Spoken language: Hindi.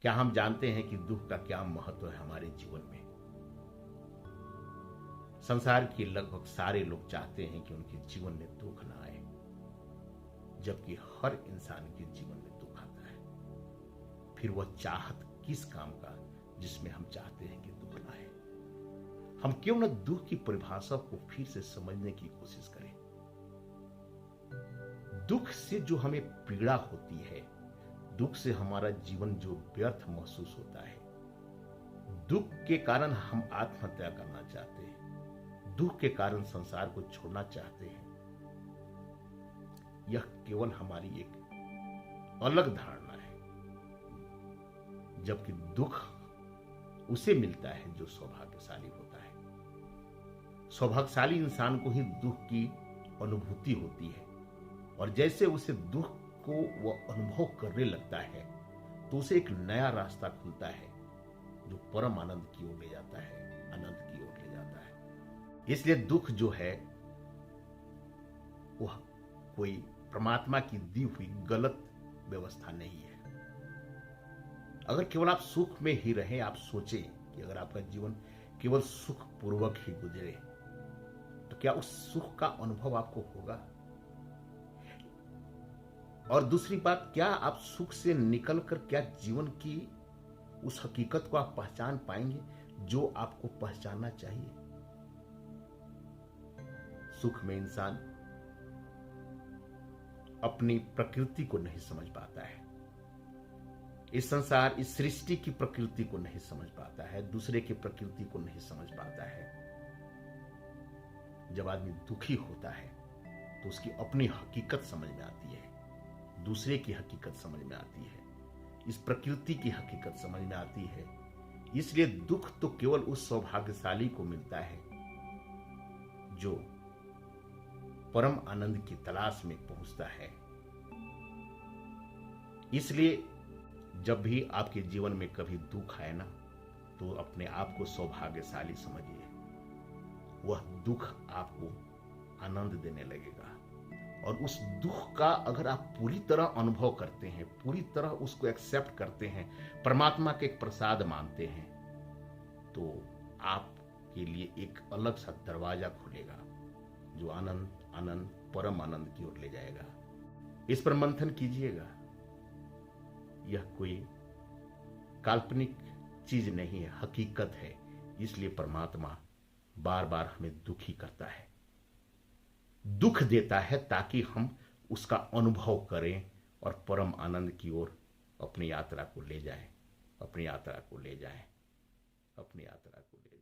क्या हम जानते हैं कि दुख का क्या महत्व है हमारे जीवन में? संसार के लगभग सारे लोग चाहते हैं कि उनके जीवन में दुख ना आए, जबकि हर इंसान के जीवन में दुख आता है। फिर वह चाहत किस काम का जिसमें हम चाहते हैं कि दुख ना आए? हम क्यों न दुख की परिभाषा को फिर से समझने की कोशिश करें। दुख से जो हमें पीड़ा होती है, दुख से हमारा जीवन जो व्यर्थ महसूस होता है, दुख के कारण हम आत्महत्या करना चाहते हैं, दुख के कारण संसार को छोड़ना चाहते हैं, यह केवल हमारी एक अलग धारणा है। जबकि दुख उसे मिलता है जो सौभाग्यशाली होता है। सौभाग्यशाली इंसान को ही दुख की अनुभूति होती है, और जैसे उसे दुख को वह अनुभव करने लगता है तो उसे एक नया रास्ता खुलता है जो परम आनंद की ओर ले जाता है, आनंद की ओर ले जाता है। इसलिए दुख जो है वह कोई परमात्मा की दी हुई गलत व्यवस्था नहीं है। अगर केवल आप सुख में ही रहें, आप सोचें कि अगर आपका जीवन केवल सुख पूर्वक ही गुजरे तो क्या उस सुख का अनुभव आपको होगा? और दूसरी बात, क्या आप सुख से निकलकर क्या जीवन की उस हकीकत को आप पहचान पाएंगे जो आपको पहचानना चाहिए? सुख में इंसान अपनी प्रकृति को नहीं समझ पाता है, इस संसार, इस सृष्टि की प्रकृति को नहीं समझ पाता है, दूसरे की प्रकृति को नहीं समझ पाता है। जब आदमी दुखी होता है तो उसकी अपनी हकीकत समझ में आती है, दूसरे की हकीकत समझ में आती है, इस प्रकृति की हकीकत समझ में आती है। इसलिए दुख तो केवल उस सौभाग्यशाली को मिलता है जो परम आनंद की तलाश में पहुंचता है। इसलिए जब भी आपके जीवन में कभी दुख आए ना, तो अपने आप को सौभाग्यशाली समझिए। वह दुख आपको आनंद देने लगेगा, और उस दुख का अगर आप पूरी तरह अनुभव करते हैं, पूरी तरह उसको एक्सेप्ट करते हैं, परमात्मा के एक प्रसाद मानते हैं, तो आपके लिए एक अलग सा दरवाजा खुलेगा जो आनंद आनंद परम आनंद की ओर ले जाएगा। इस पर मंथन कीजिएगा। यह कोई काल्पनिक चीज नहीं है, हकीकत है। इसलिए परमात्मा बार बार हमें दुखी करता है, दुख देता है ताकि हम उसका अनुभव करें और परम आनंद की ओर अपनी यात्रा को ले जाएं, अपनी यात्रा को ले जाएं, अपनी यात्रा को ले जाएं।